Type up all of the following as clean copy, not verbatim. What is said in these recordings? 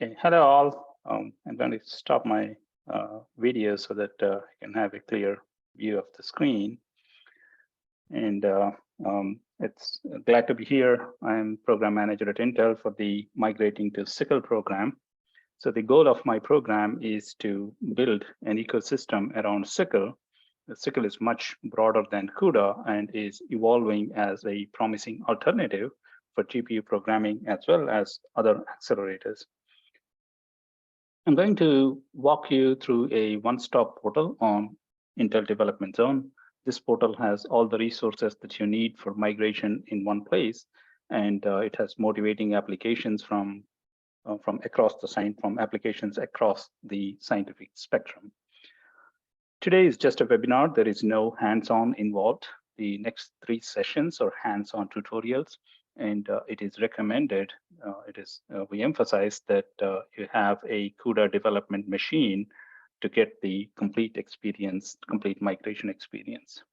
Okay, hello all. I'm going to stop my video so that I can have a clear view of the screen. And it's glad to be here. I'm program manager at Intel for the Migrating to SYCL program. So the goal of my program is to build an ecosystem around SYCL. SYCL is much broader than CUDA and is evolving as a promising alternative for GPU programming as well as other accelerators. I'm going to walk you through a one-stop portal on Intel Development Zone. This portal has all the resources that you need for migration in one place, and it has motivating applications from applications across the scientific spectrum. Today is just a webinar. There is no hands-on involved. The next 3 sessions are hands-on tutorials. And it is recommended, we emphasize that you have a CUDA development machine to get the complete experience, complete migration experience.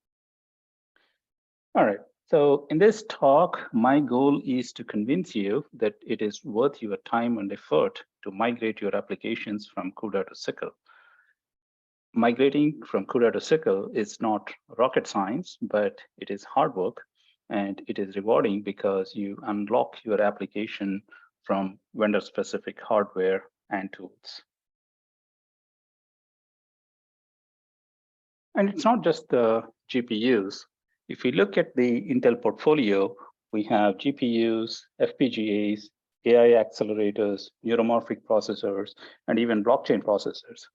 All right, so in this talk, my goal is to convince you that it is worth your time and effort to migrate your applications from CUDA to SYCL. Migrating from CUDA to SYCL is not rocket science, but it is hard work. And it is rewarding because you unlock your application from vendor-specific hardware and tools. And it's not just the GPUs. If we look at the Intel portfolio, we have GPUs, FPGAs, AI accelerators, neuromorphic processors, and even blockchain processors.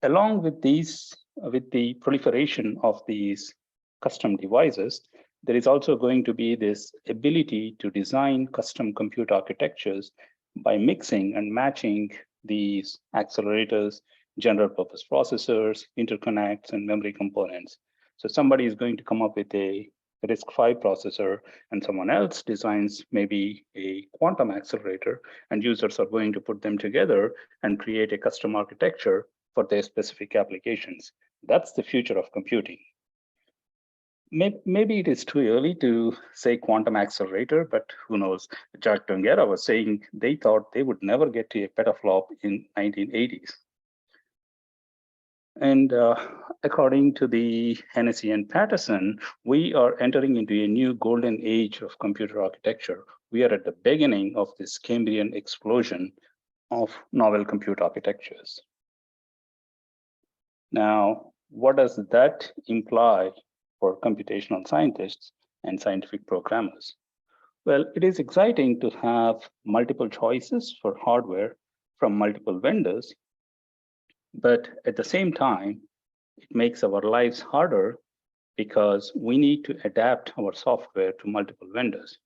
Along with these, with the proliferation of these custom devices, there is also going to be this ability to design custom compute architectures by mixing and matching these accelerators, general purpose processors, interconnects, and memory components. So somebody is going to come up with a RISC-V processor, and someone else designs maybe a quantum accelerator, and users are going to put them together and create a custom architecture for their specific applications. That's the future of computing. Maybe it is too early to say quantum accelerator, but who knows? Jack Tongera was saying they thought they would never get to a petaflop in 1980s. And according to the Hennessy and Patterson, we are entering into a new golden age of computer architecture. We are at the beginning of this Cambrian explosion of novel compute architectures. Now, what does that imply for computational scientists and scientific programmers? Well, it is exciting to have multiple choices for hardware from multiple vendors, but at the same time, it makes our lives harder because we need to adapt our software to multiple vendors.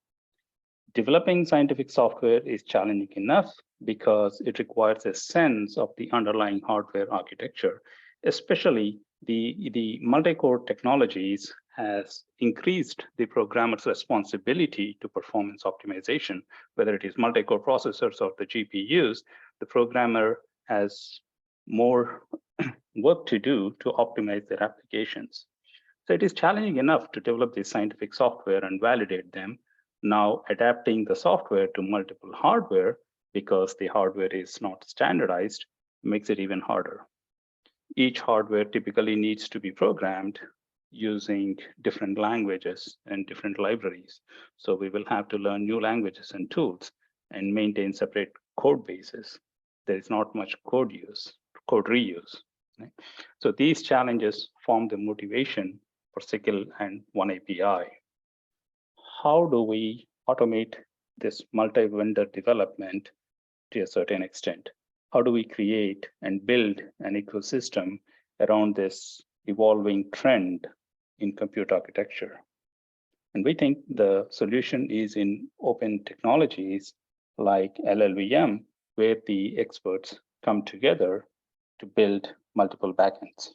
Developing scientific software is challenging enough because it requires a sense of the underlying hardware architecture, especially the multi-core technologies has increased the programmer's responsibility to performance optimization. Whether it is multi-core processors or the GPUs, the programmer has more work to do to optimize their applications. So it is challenging enough to develop the scientific software and validate them. Now adapting the software to multiple hardware because the hardware is not standardized makes it even harder. Each hardware typically needs to be programmed using different languages and different libraries. So we will have to learn new languages and tools and maintain separate code bases. There is not much code reuse. Right? So these challenges form the motivation for SYCL and oneAPI. How do we automate this multi-vendor development to a certain extent? How do we create and build an ecosystem around this evolving trend in compute architecture? And we think the solution is in open technologies like LLVM, where the experts come together to build multiple backends.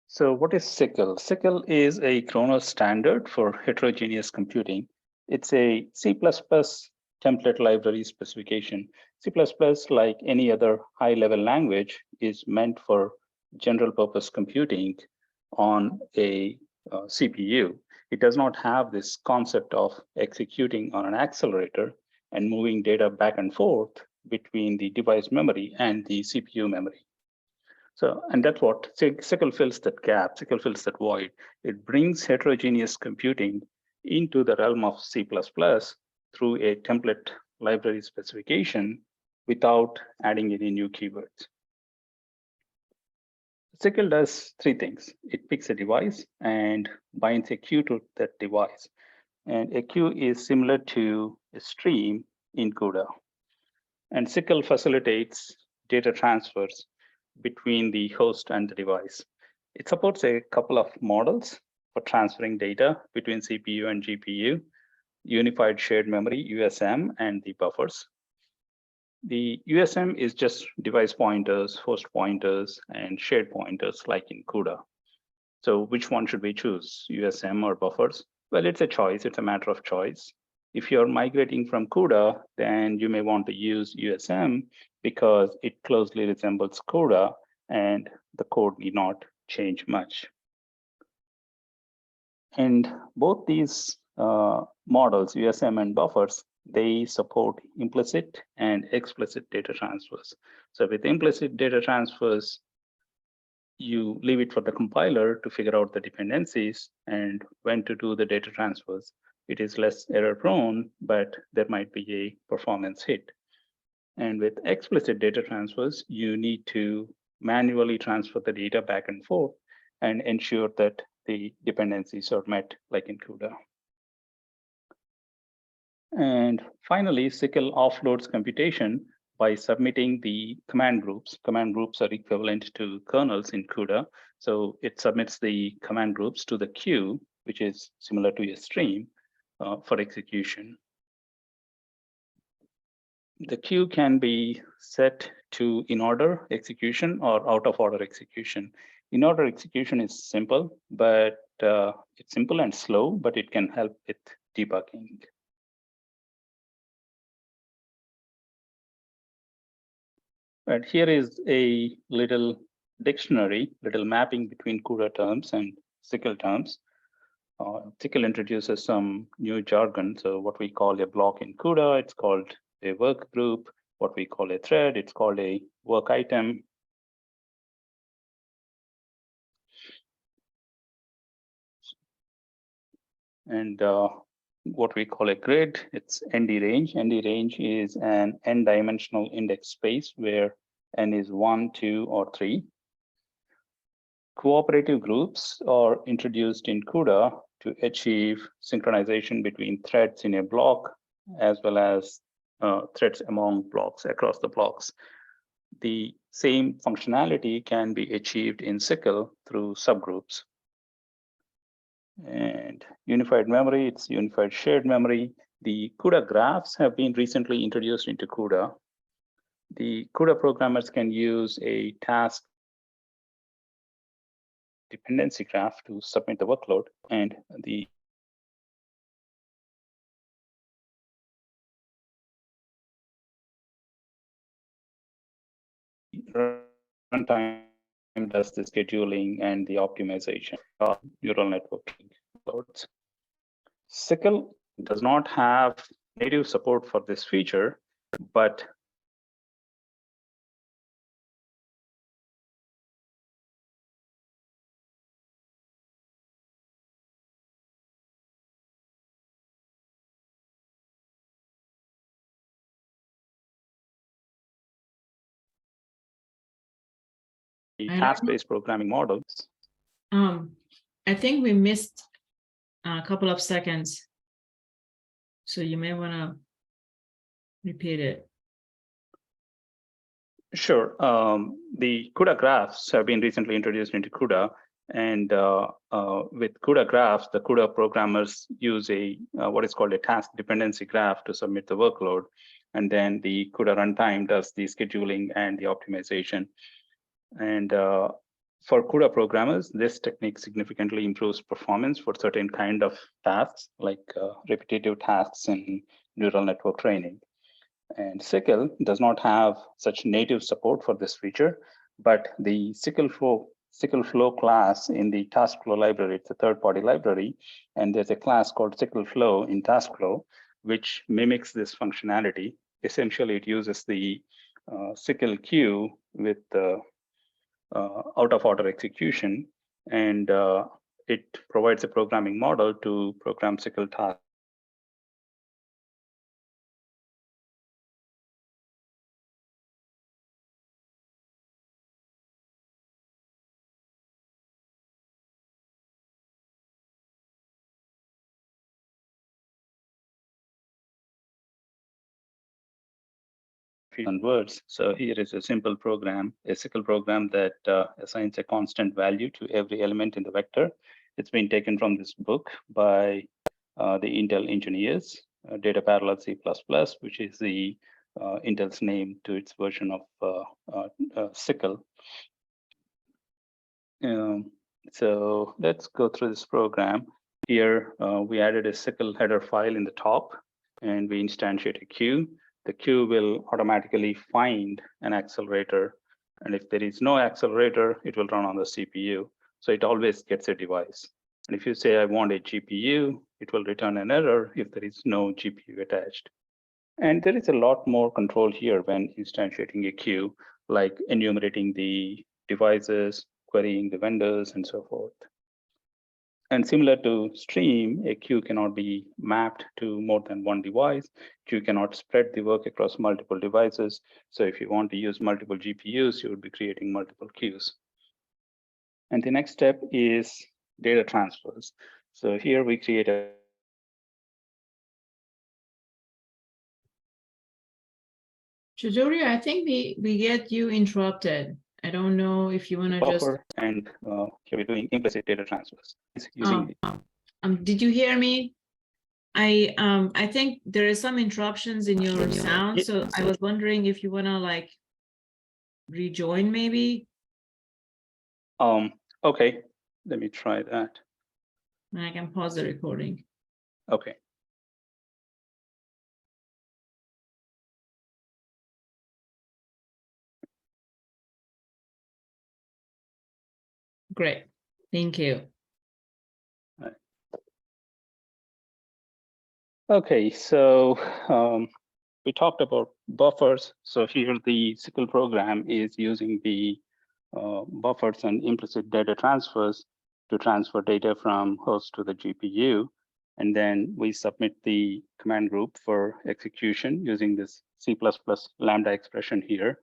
So what is SYCL? SYCL is a Kronos standard for heterogeneous computing. It's a C++ template library specification. C++, like any other high-level language, is meant for general purpose computing on a CPU. It does not have this concept of executing on an accelerator and moving data back and forth between the device memory and the CPU memory. So, and that's what SYCL fills that gap, SYCL fills that void. It brings heterogeneous computing into the realm of C++ through a template library specification without adding any new keywords. SYCL does three things. It picks a device and binds a queue to that device. And a queue is similar to a stream in CUDA. And SYCL facilitates data transfers between the host and the device. It supports a couple of models for transferring data between CPU and GPU, unified shared memory, USM, and the buffers. The USM is just device pointers, host pointers, and shared pointers like in CUDA. So which one should we choose, USM or buffers? Well, it's a choice, it's a matter of choice. If you're migrating from CUDA, then you may want to use USM because it closely resembles CUDA and the code need not change much. And both these models, USM and buffers, they support implicit and explicit data transfers. So with implicit data transfers, you leave it for the compiler to figure out the dependencies and when to do the data transfers. It is less error prone, but there might be a performance hit. And with explicit data transfers, you need to manually transfer the data back and forth and ensure that the dependencies are met like in CUDA. And finally, SYCL offloads computation by submitting the command groups. Command groups are equivalent to kernels in CUDA. So it submits the command groups to the queue, which is similar to a stream for execution. The queue can be set to in-order execution or out-of-order execution. In-order execution is simple, but it's simple and slow, but it can help with debugging. But here is a little dictionary, little mapping between CUDA terms and SYCL terms. SYCL introduces some new jargon. So what we call a block in CUDA, it's called a work group. What we call a thread, it's called a work item. And what we call a grid, it's ND range. ND range is an n-dimensional index space where n is 1, 2, or 3. Cooperative groups are introduced in CUDA to achieve synchronization between threads in a block, as well as threads among blocks across the blocks. The same functionality can be achieved in SYCL through subgroups. And unified memory, it's unified shared memory. The CUDA graphs have been recently introduced into CUDA. The CUDA programmers can use a task dependency graph to submit the workload, and the runtime does the scheduling and the optimization of neural networking loads. SYCL does not have native support for this feature, but the task-based programming models. I think we missed a couple of seconds, so you may want to repeat it. Sure. The CUDA graphs have been recently introduced into CUDA, and with CUDA graphs, the CUDA programmers use a what is called a task dependency graph to submit the workload, and then the CUDA runtime does the scheduling and the optimization. And for CUDA programmers, this technique significantly improves performance for certain kind of tasks, like repetitive tasks and neural network training. And SYCL does not have such native support for this feature, but the SYCL SYCL flow class in the task flow library. It's a third-party library, and there's a class called SYCL flow in task flow, which mimics this functionality. Essentially, it uses the SYCL queue with out-of-order execution, and it provides a programming model to program SYCL tasks. Words. So here is a simple program, a SYCL program that assigns a constant value to every element in the vector. It's been taken from this book by the Intel engineers, Data Parallel C++, which is the Intel's name to its version of SYCL. So let's go through this program. Here, we added a SYCL header file in the top, and we instantiate a queue. The queue will automatically find an accelerator. And if there is no accelerator, it will run on the CPU. So it always gets a device. And if you say, I want a GPU, it will return an error if there is no GPU attached. And there is a lot more control here when instantiating a queue, like enumerating the devices, querying the vendors, and so forth. And similar to stream, a queue cannot be mapped to more than one device. Queue cannot spread the work across multiple devices. So if you want to use multiple GPUs, you would be creating multiple queues. And the next step is data transfers. So here we create a Chidori, I think we get you interrupted. I don't know if you want to just. buffer, and here we're doing implicit data transfers using did you hear me? I think there is some interruptions in your sound, so I was wondering if you want to like rejoin maybe. Okay, let me try that. And I can pause the recording. Okay. Great, thank you. Okay, so we talked about buffers. So here the SYCL program is using the buffers and implicit data transfers to transfer data from host to the GPU. And then we submit the command group for execution using this C++ lambda expression here.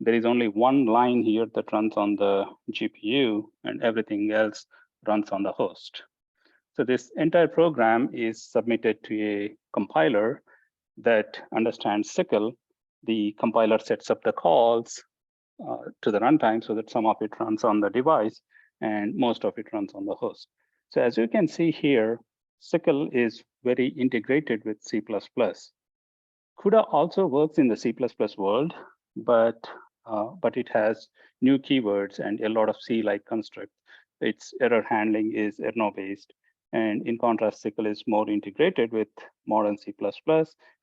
There is only one line here that runs on the GPU, and everything else runs on the host. So this entire program is submitted to a compiler that understands SYCL. The compiler sets up the calls to the runtime so that some of it runs on the device and most of it runs on the host. So as you can see here, SYCL is very integrated with C++. CUDA also works in the C++ world, but it has new keywords and a lot of C-like constructs. Its error handling is Erno-based. And in contrast, SYCL is more integrated with modern C++.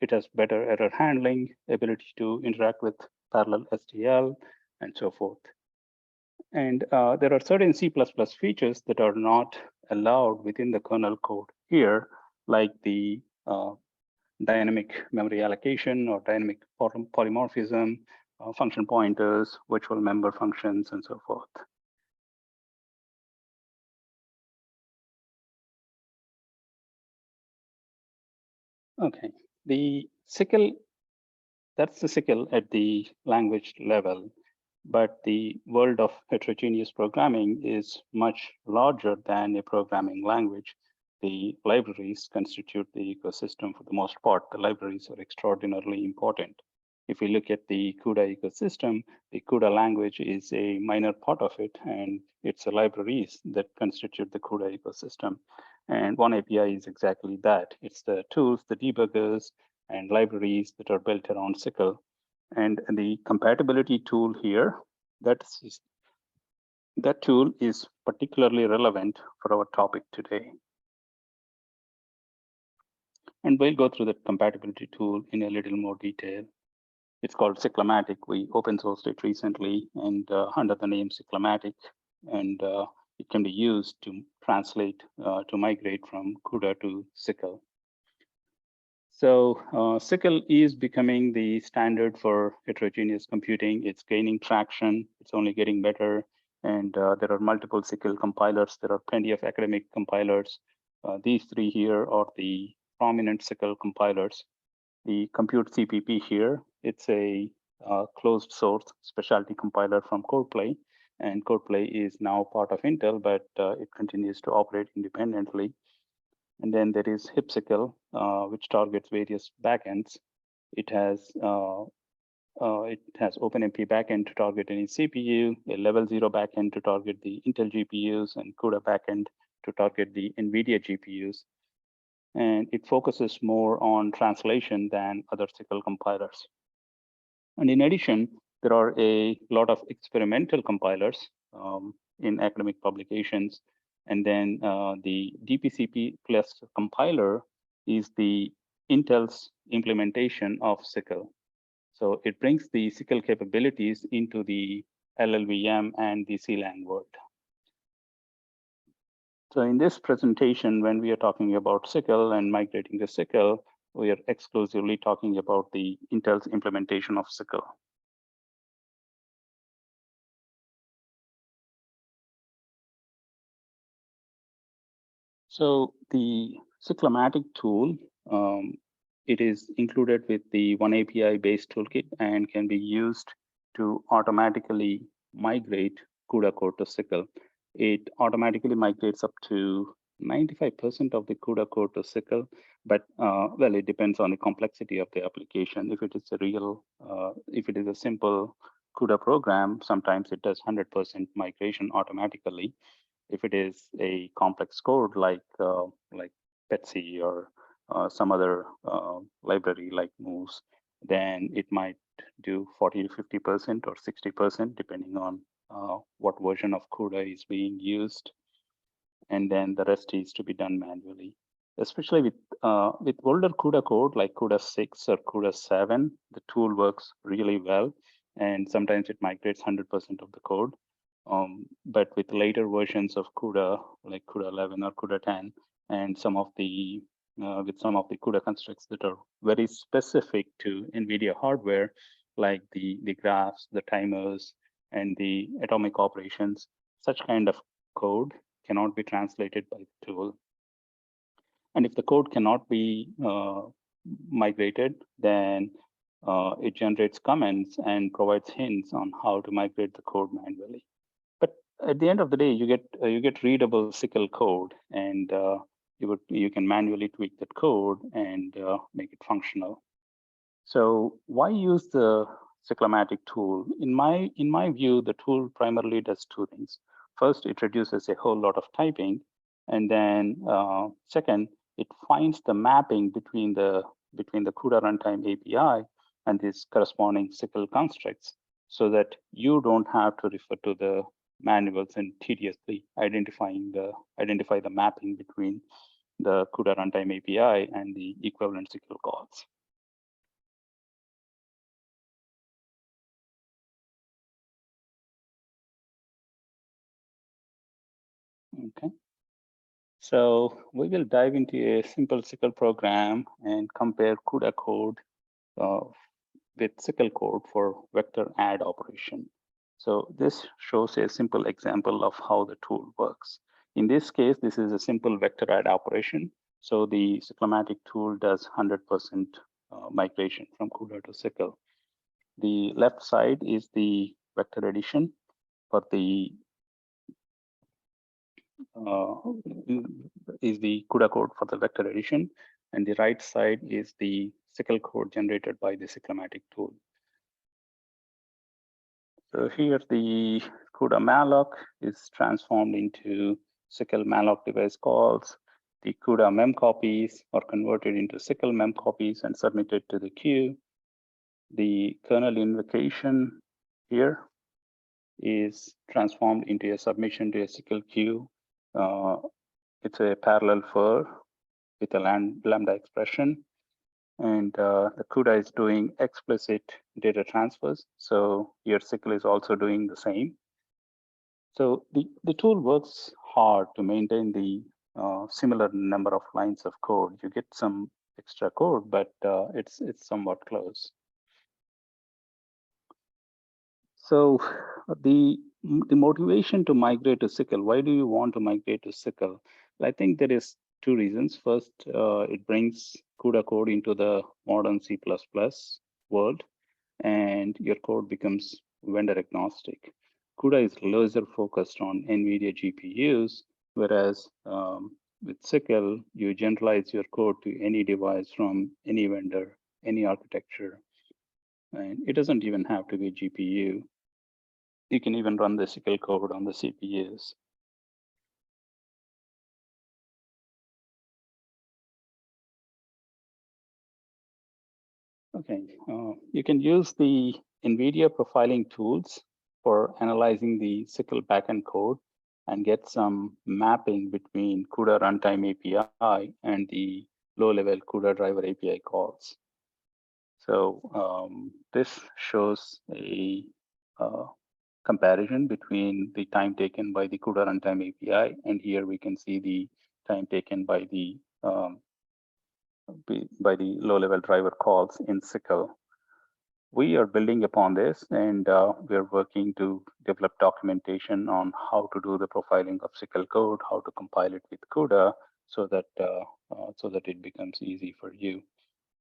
It has better error handling, ability to interact with parallel STL, and so forth. And there are certain C++ features that are not allowed within the kernel code here, like the dynamic memory allocation or dynamic polymorphism, function pointers, virtual member functions, and so forth. Okay, the SYCL, that's the SYCL at the language level, but the world of heterogeneous programming is much larger than a programming language. The libraries constitute the ecosystem for the most part. The libraries are extraordinarily important. If we look at the CUDA ecosystem, the CUDA language is a minor part of it, and it's the libraries that constitute the CUDA ecosystem. And oneAPI is exactly that. It's the tools, the debuggers, and libraries that are built around SYCL. And the compatibility tool here, that tool is particularly relevant for our topic today. And we'll go through the compatibility tool in a little more detail. It's called Cyclomatic. We open sourced it recently and under the name Cyclomatic. and it can be used to translate, to migrate from CUDA to SYCL. So SYCL is becoming the standard for heterogeneous computing. It's gaining traction. It's only getting better. And there are multiple SYCL compilers. There are plenty of academic compilers. These three here are the prominent SYCL compilers. The Compute CPP here, it's a closed source specialty compiler from CodePlay. And CodePlay is now part of Intel, but it continues to operate independently. And then there is HipSYCL, which targets various backends. It has oneAPI backend to target any CPU, a level 0 backend to target the Intel GPUs, and CUDA backend to target the NVidia GPUs. And it focuses more on translation than other SYCL compilers. And in addition, there are a lot of experimental compilers in academic publications. And then the DPCP plus compiler is the Intel's implementation of SYCL. So it brings the SYCL capabilities into the LLVM and the CLang world. So in this presentation, when we are talking about SYCL and migrating to SYCL, we are exclusively talking about the Intel's implementation of SYCL. So the Cyclomatic tool, it is included with the oneAPI based toolkit and can be used to automatically migrate CUDA code to SYCL. It automatically migrates up to 95% of the CUDA code to SYCL, but well, it depends on the complexity of the application. If it is a if it is a simple CUDA program, sometimes it does 100% migration automatically. If it is a complex code like Petsy or some other library like Moose, then it might do 40 to 50% or 60%, depending on what version of CUDA is being used. And then the rest is to be done manually. Especially with older CUDA code like CUDA 6 or CUDA 7, the tool works really well. And sometimes it migrates 100% of the code. But with later versions of CUDA, like CUDA 11 or CUDA 10, and some of the with some of the CUDA constructs that are very specific to NVIDIA hardware, like the graphs, the timers, and the atomic operations, such kind of code cannot be translated by the tool. And if the code cannot be migrated, then it generates comments and provides hints on how to migrate the code manually. But at the end of the day, you get readable SYCL code, and you can manually tweak that code and make it functional. So why use the Cyclomatic tool? In my view, the tool primarily does two things. First, it reduces a whole lot of typing, and then second, it finds the mapping between the CUDA runtime API and these corresponding SYCL constructs, so that you don't have to refer to the manuals and tediously identify the mapping between the CUDA runtime API and the equivalent SYCL calls. Okay. So we will dive into a simple SYCL program and compare CUDA code with SYCL code for vector add operation. So this shows a simple example of how the tool works. In this case, this is a simple vector add operation. So the Cyclomatic tool does 100% migration from CUDA to SYCL. The left side is the vector addition for the is the CUDA code for the vector addition, and the right side is the SYCL code generated by the Cyclomatic tool. So here the CUDA malloc is transformed into SYCL malloc device calls. The CUDA mem copies are converted into SYCL mem copies and submitted to the queue. The kernel invocation here is transformed into a submission to a SYCL queue. It's a parallel for with a lambda expression. And the CUDA is doing explicit data transfers. So your SYCL is also doing the same. So the tool works hard to maintain the similar number of lines of code. You get some extra code, but it's somewhat close. So the motivation to migrate to SYCL, why do you want to migrate to SYCL? I think there is two reasons. First, it brings CUDA code into the modern C++ world, and your code becomes vendor agnostic. CUDA is laser focused on NVidia GPUs, whereas with SYCL, you generalize your code to any device from any vendor, any architecture. And it doesn't even have to be GPU. You can even run the SYCL code on the CPUs. Okay, you can use the NVIDIA profiling tools for analyzing the SYCL backend code and get some mapping between CUDA runtime API and the low-level CUDA driver API calls. So this shows a comparison between the time taken by the CUDA runtime API, and here we can see the time taken by the low-level driver calls in SYCL. We are building upon this, and we're working to develop documentation on how to do the profiling of SYCL code, how to compile it with CUDA, so that it becomes easy for you.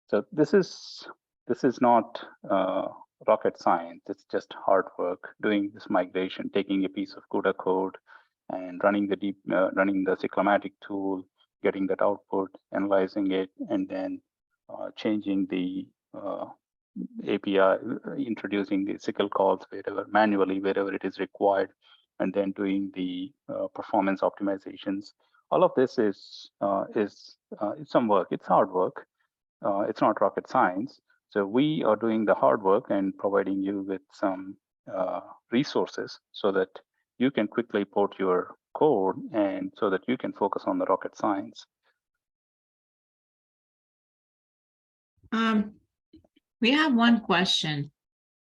So this is not rocket science. It's just hard work doing this migration, taking a piece of CUDA code and running the Cyclomatic tool, getting that output, analyzing it, and then changing the API, introducing the SYCL calls manually wherever it is required, and then doing the performance optimizations. All of this is some work. It's hard work. It's not rocket science. So we are doing the hard work and providing you with some resources so that you can quickly port your code and so that you can focus on the rocket science. We have one question.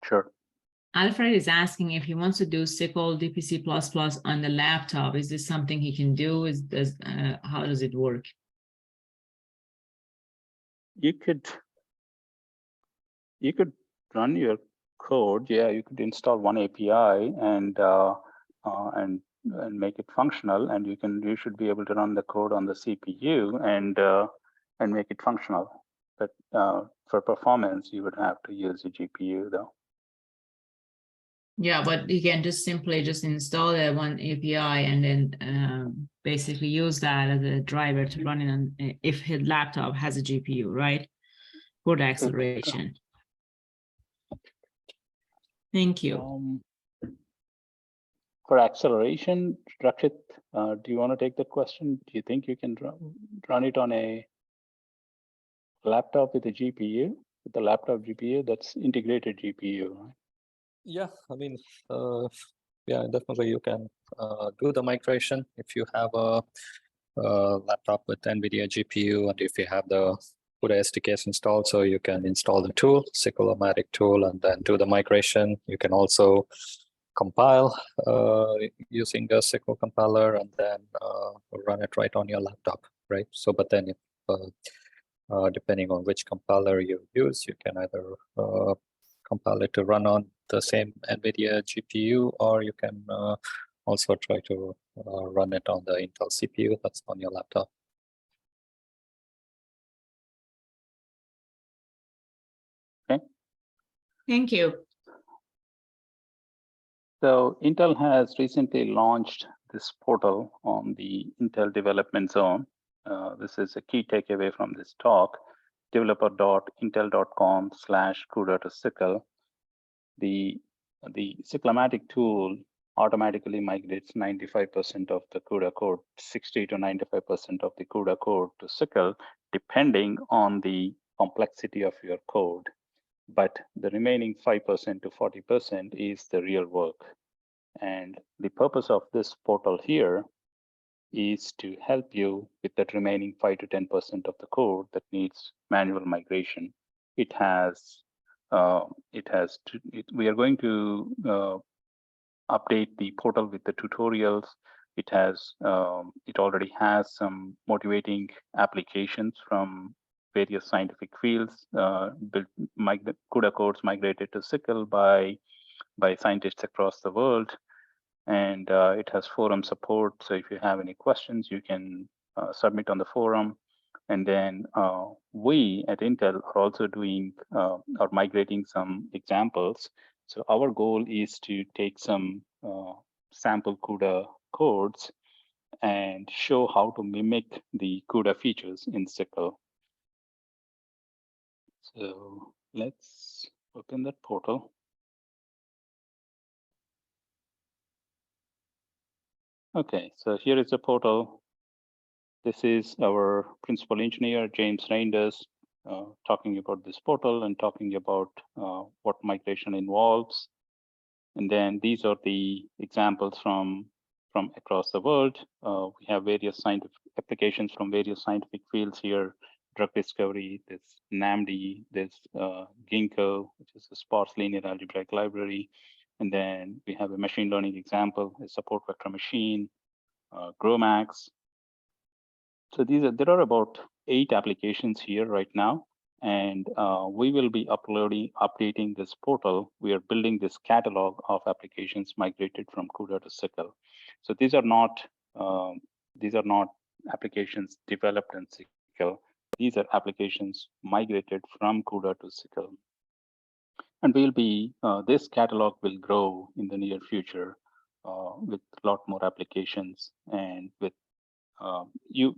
Sure. Alfred is asking if he wants to do SYCL DPC++ on the laptop. Is this something he can do? How does it work? You could run your code. Yeah, you could install oneAPI and make it functional, and you should be able to run the code on the CPU and make it functional. But for performance, you would have to use a GPU though. Yeah, but you can just simply install that oneAPI and then basically use that as a driver to run it on if his laptop has a GPU, right? For the acceleration. Thank you. For acceleration, Rakshit, do you want to take that question? Do you think you can run it on a laptop with a GPU, with a laptop GPU that's integrated GPU, right? Yeah, I mean, yeah, definitely you can do the migration if you have a laptop with NVIDIA GPU, and if you have the CUDA SDKs installed, so you can install the tool, Cyclomatic tool, and then do the migration. You can also compile using the SYCL compiler and then run it right on your laptop, right? So, but then if, depending on which compiler you use, you can either compile it to run on the same NVIDIA GPU, or you can also try to run it on the Intel CPU that's on your laptop. Okay. Thank you. So Intel has recently launched this portal on the Intel Development Zone. This is a key takeaway from this talk, developer.intel.com/CUDA to SYCL. The Cyclomatic tool automatically migrates 95% of the CUDA code, 60 to 95% of the CUDA code to SYCL, depending on the complexity of your code. But the remaining 5% to 40% is the real work. And the purpose of this portal here is to help you with that remaining 5 to 10% of the code that needs manual migration. We are going to update the portal with the tutorials. It has, it already has some motivating applications from various scientific fields, built CUDA codes migrated to SYCL by scientists across the world. And it has forum support. So if you have any questions, you can submit on the forum. And then we at Intel are also doing are migrating some examples. So our goal is to take some sample CUDA codes and show how to mimic the CUDA features in SYCL. So let's open that portal. Okay, so here is the portal. This is our principal engineer, James Reinders, talking about this portal and talking about what migration involves. And then these are the examples from across the world. We have various scientific applications from various scientific fields here: drug discovery, this NAMD, this Ginkgo, which is a sparse linear algebraic library. And then we have a machine learning example, a support vector machine, GROMACS. So there are about 8 applications here right now, and we will be updating this portal. We are building this catalog of applications migrated from CUDA to SYCL. So these are not applications developed in SYCL. These are applications migrated from CUDA to SYCL. And we'll be this catalog will grow in the near future with a lot more applications, and with you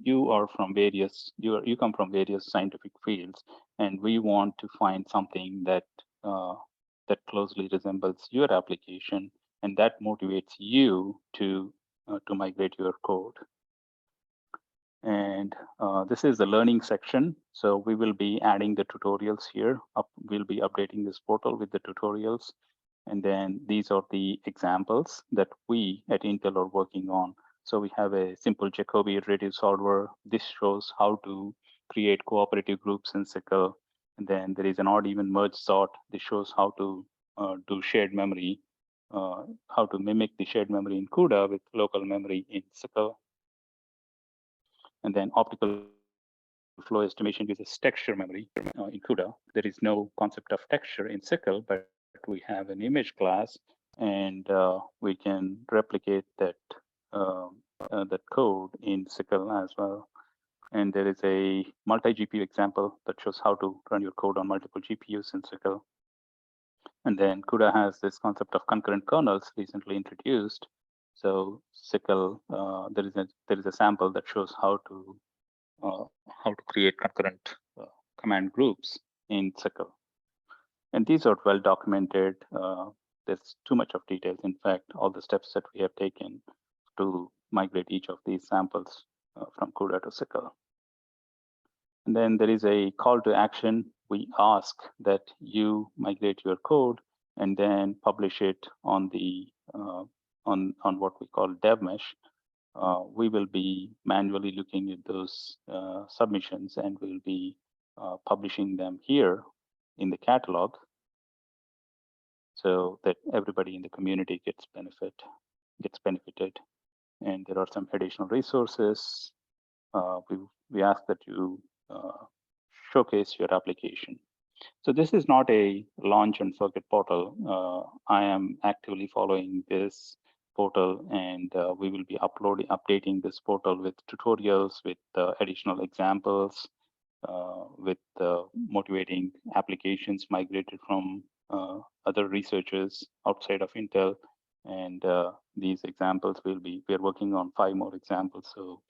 come from various scientific fields, and we want to find something that that closely resembles your application, and that motivates you to migrate your code. And this is the learning section. So we will be adding the tutorials here. We'll be updating this portal with the tutorials. And then these are the examples that we at Intel are working on. So we have a simple Jacobi iterative solver. This shows how to create cooperative groups in SYCL. And then there is an odd even merge sort. This shows how to do shared memory, how to mimic the shared memory in CUDA with local memory in SYCL. And then optical flow estimation uses texture memory in CUDA. There is no concept of texture in SYCL, but we have an image class, and we can replicate that that code in SYCL as well. And there is a multi-GPU example that shows how to run your code on multiple GPUs in SYCL. And then CUDA has this concept of concurrent kernels recently introduced. So SYCL, there is a sample that shows how to create concurrent command groups in SYCL. And these are well documented. There's too much of details. In fact, all the steps that we have taken to migrate each of these samples from CUDA to SYCL. And then there is a call to action. We ask that you migrate your code and then publish it on the on what we call dev mesh. We will be manually looking at those submissions, and we'll be publishing them here in the catalog, so that everybody in the community gets benefited. And there are some additional resources. We ask that you showcase your application. So this is not a launch and forget portal. I am actively following this portal, and we will be updating this portal with tutorials, with additional examples, with motivating applications migrated from other researchers outside of Intel. And these examples we are working on 5 more examples. So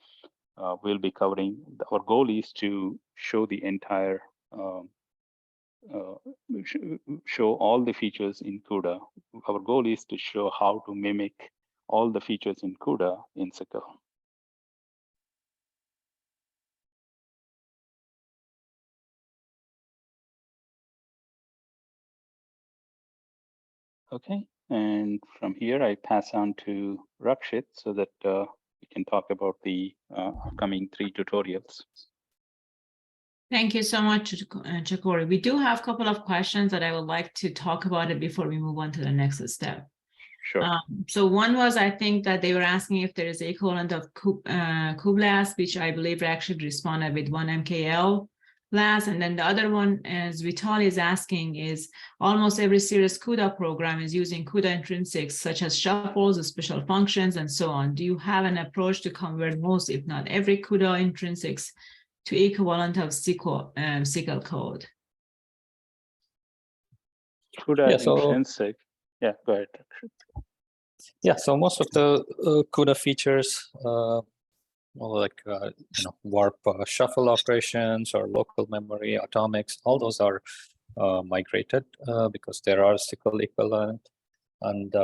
we'll be covering, our goal is to show the entire, show all the features in CUDA. Our goal is to show how to mimic all the features in CUDA in SYCL. Okay, and from here I pass on to Rakshit so that we can talk about the upcoming 3 tutorials. Thank you so much, Chakori. We do have a couple of questions that I would like to talk about it before we move on to the next step. Sure. So one was, I think that they were asking if there is equivalent of CUDA, which I believe actually responded with oneMKL class. And then the other one, as Vital is asking, is almost every serious CUDA program is using CUDA intrinsics, such as shuffles, special functions, and so on. Do you have an approach to convert most, if not every CUDA intrinsics to equivalent of SYCL code? CUDA Yeah, so- intrinsic. Yeah, go ahead. Yeah, so most of the CUDA features, like warp shuffle operations or local memory, atomics, all those are migrated because there are SYCL equivalent. And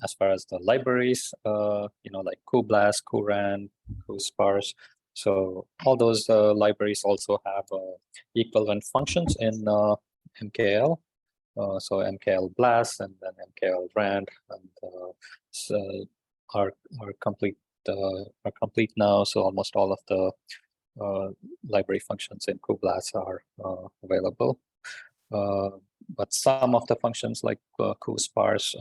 as far as the libraries, like cuBLAS, cuRAN, cuSparse, so all those libraries also have equivalent functions in MKL. So MKL BLAS and then MKL RAND, and are complete now. So almost all of the library functions in cuBLAS are available. But some of the functions like cuSparse,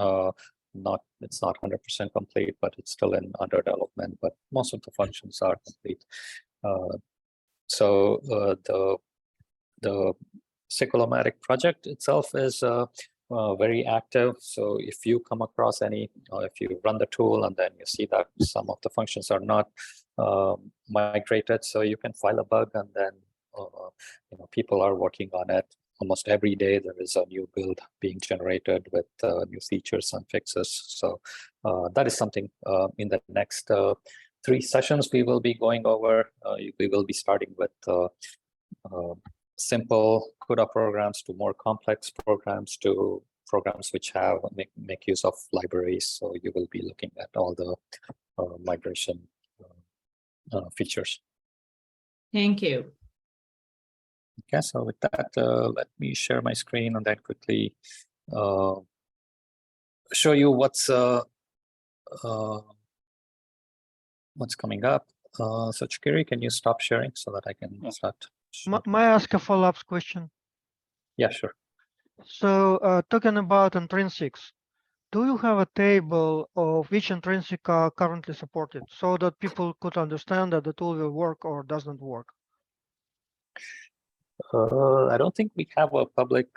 it's not 100% complete, but it's still in under development. But most of the functions are complete. So the Cyclomatic project itself is very active. So if you come across any, if you run the tool and then you see that some of the functions are not migrated, so you can file a bug, and then people are working on it. Almost every day there is a new build being generated with new features and fixes. So that is something in the next 3 sessions we will be going over. We will be starting with simple CUDA programs to more complex programs to programs which have make use of libraries. So you will be looking at all the migration features. Thank you. Okay, so with that, let me share my screen and then quickly show you what's coming up. So Chikiri, can you stop sharing so that I can start? May I ask a follow-up question? Yeah, sure. So talking about intrinsics, do you have a table of which intrinsic are currently supported so that people could understand that the tool will work or doesn't work? I don't think we have a public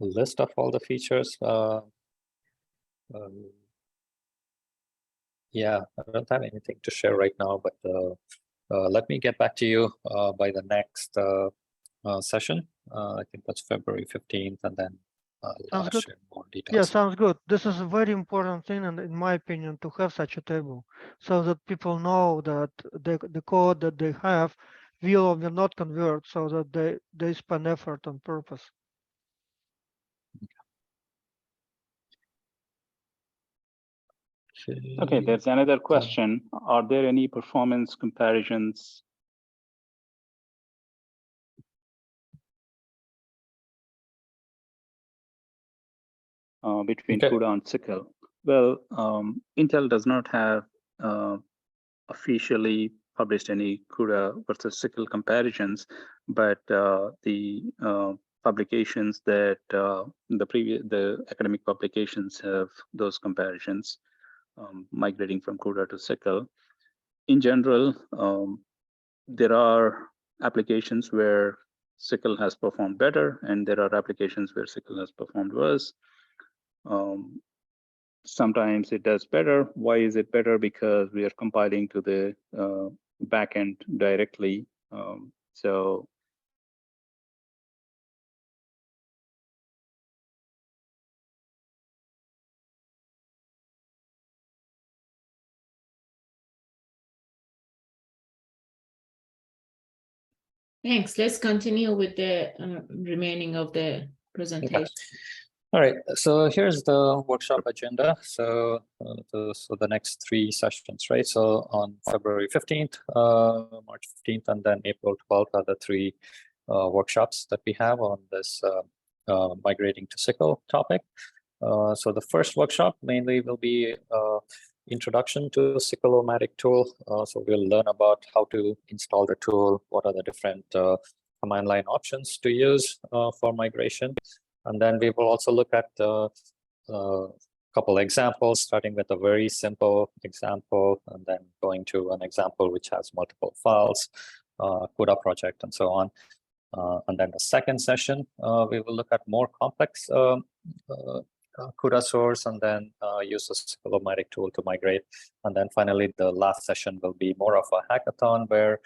list of all the features. Yeah, I don't have anything to share right now, but let me get back to you by the next session. I think that's February 15th, and then I'll share more details. Yeah, sounds good. This is a very important thing, and in my opinion, to have such a table so that people know that the code that they have will or will not convert, so that they spend effort on purpose. Okay, there's another question. Are there any performance comparisons between CUDA and SYCL? Well, Intel does not have officially published any CUDA versus SYCL comparisons, but the publications that the academic publications have those comparisons, migrating from CUDA to SYCL. In general, there are applications where SYCL has performed better, and there are applications where SYCL has performed worse. Sometimes it does better. Why is it better? Because we are compiling to the backend directly. So Thanks. Let's continue with the remaining of the presentation. Okay. All right, so here's the workshop agenda. So, so the next 3 sessions, right? So on February 15th, March 15th, and then April 12th are the 3 workshops that we have on this migrating to SYCL topic. So the first workshop mainly will be introduction to Cyclomatic tool. So we'll learn about how to install the tool, what are the different command line options to use for migration. And then we will also look at couple examples, starting with a very simple example, and then going to an example which has multiple files, CUDA project, and so on. And then the second session, we will look at more complex CUDA source, and then use the Cyclomatic tool to migrate. And then finally, the last session will be more of a hackathon, where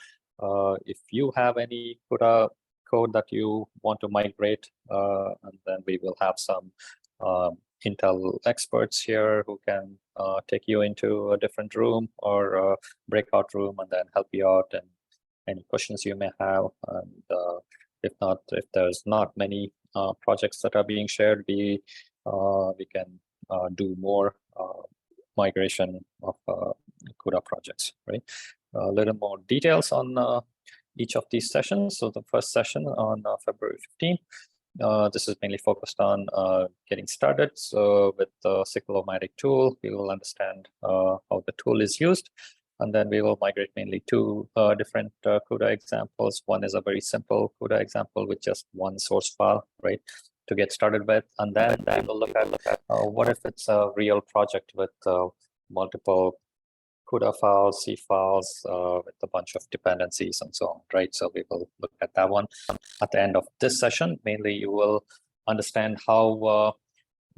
if you have any CUDA code that you want to migrate, and then we will have some Intel experts here who can take you into a different room or a breakout room and then help you out and any questions you may have. And if there's not many projects that are being shared, we can do more migration of CUDA projects, right? A little more details on each of these sessions. So the first session on February 15th, this is mainly focused on getting started. So with the Cyclomatic tool, we will understand how the tool is used. And then we will migrate mainly two different CUDA examples. One is a very simple CUDA example with just one source file, right, to get started with. And then we will look at what if it's a real project with multiple CUDA files, C files, with a bunch of dependencies and so on, right? So we will look at that one. At the end of this session, mainly you will understand how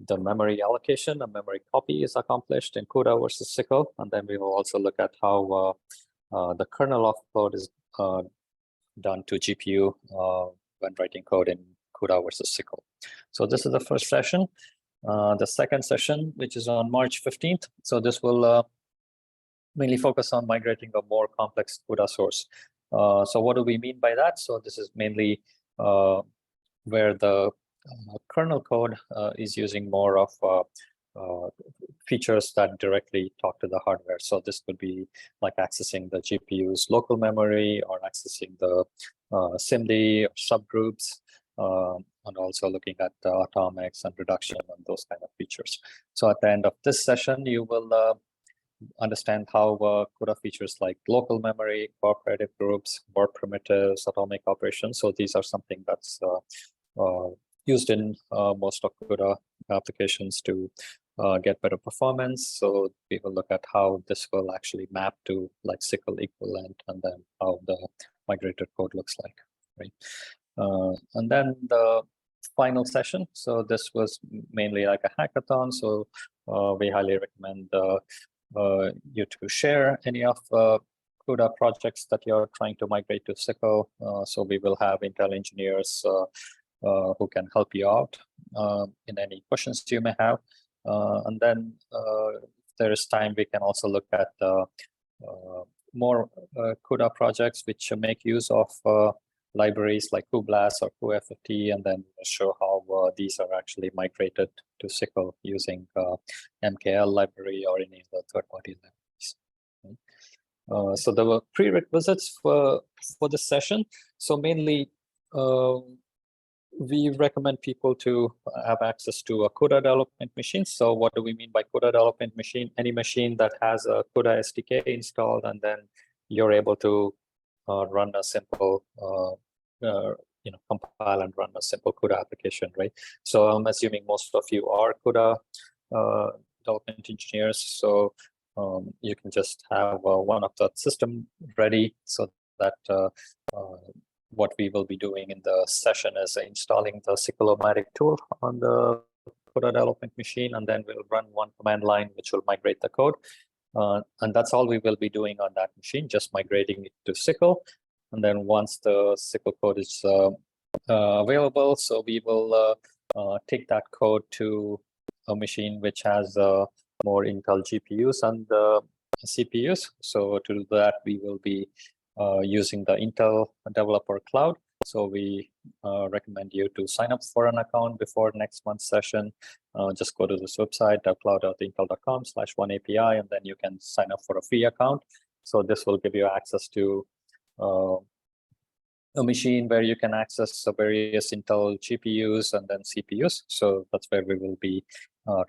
the memory allocation and memory copy is accomplished in CUDA versus SYCL. And then we will also look at how the kernel offload is done to GPU when writing code in CUDA versus SYCL. So this is the first session. The second session, which is on March 15th. So this will mainly focus on migrating a more complex CUDA source. So what do we mean by that? So this is mainly where the kernel code is using more of features that directly talk to the hardware. So this could be like accessing the GPU's local memory or accessing the SIMD or subgroups, and also looking at atomics and reduction and those kind of features. So at the end of this session, you will understand how CUDA features like local memory, cooperative groups, word primitives, atomic operations. So these are something that's used in most of CUDA applications to get better performance. So we will look at how this will actually map to like SYCL equivalent, and then how the migrated code looks like, right? And then the final session. So this was mainly like a hackathon. So we highly recommend you to share any of CUDA projects that you're trying to migrate to SYCL. So we will have Intel engineers who can help you out in any questions you may have. And then if there is time, we can also look at more CUDA projects which make use of libraries like cuBLAS or cuFFT, and then show how these are actually migrated to SYCL using MKL library or any of the third-party libraries. So there were prerequisites for this session. So mainly, we recommend people to have access to a CUDA development machine. So what do we mean by CUDA development machine? Any machine that has a CUDA SDK installed, and then you're able to run a simple, compile and run a simple CUDA application, right? So I'm assuming most of you are CUDA development engineers. So you can just have one of the system ready, so that what we will be doing in the session is installing the Cyclomatic tool on the CUDA development machine, and then we'll run one command line which will migrate the code. And that's all we will be doing on that machine, just migrating it to SYCL. And then once the SYCL code is available, so we will take that code to a machine which has more Intel GPUs and CPUs. So to do that, we will be using the Intel Developer Cloud. So we recommend you to sign up for an account before next month's session. Just go to this website, cloud.intel.com/oneAPI, and then you can sign up for a free account. So this will give you access to a machine where you can access various Intel GPUs and then CPUs. So that's where we will be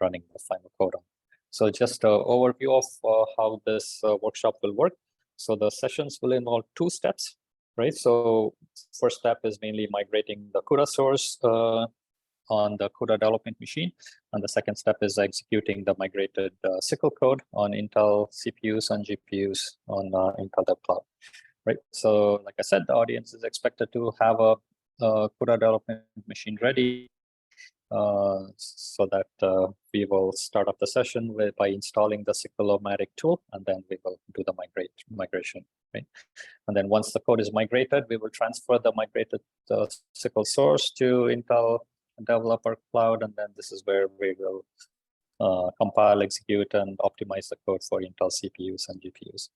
running the final code on. So just an overview of how this workshop will work. So the sessions will involve 2 steps, right? So first step is mainly migrating the CUDA source on the CUDA development machine. And the second step is executing the migrated SYCL code on Intel CPUs and GPUs on Intel Dev Cloud. Right. So like I said, the audience is expected to have a CUDA development machine ready so that we will start off the session by installing the Cyclomatic tool, and then we will do the migration. Right. And then once the code is migrated, we will transfer the migrated SYCL source to Intel Developer Cloud, and then this is where we will compile, execute, and optimize the code for Intel CPUs and GPUs.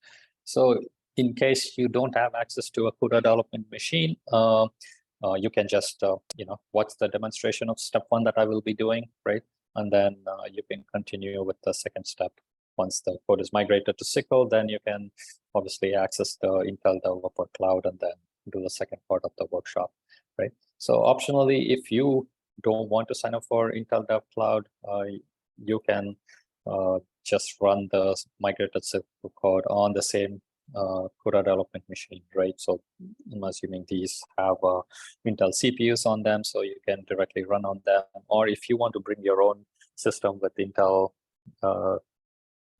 So in case you don't have access to a CUDA development machine, you can just watch the demonstration of step 1 that I will be doing, right? And then you can continue with the second step. Once the code is migrated to SYCL, then you can obviously access the Intel Developer Cloud and then do the second part of the workshop, right? So optionally, if you don't want to sign up for Intel Dev Cloud, you can just run the migrated SYCL code on the same CUDA development machine, right? So I'm assuming these have Intel CPUs on them, so you can directly run on them. Or if you want to bring your own system with Intel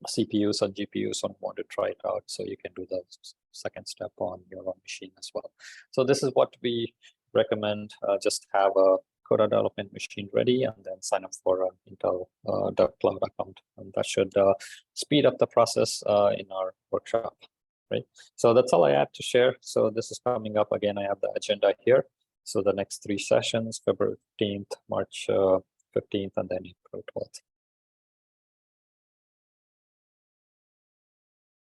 CPUs and GPUs and want to try it out, so you can do the second step on your own machine as well. So this is what we recommend. Just have a CUDA development machine ready and then sign up for an Intel Dev Cloud account. And that should speed up the process in our workshop. Right. So that's all I had to share. So this is coming up again. I have the agenda here. So the next 3 sessions, February 15th, March 15th, and then April 12th.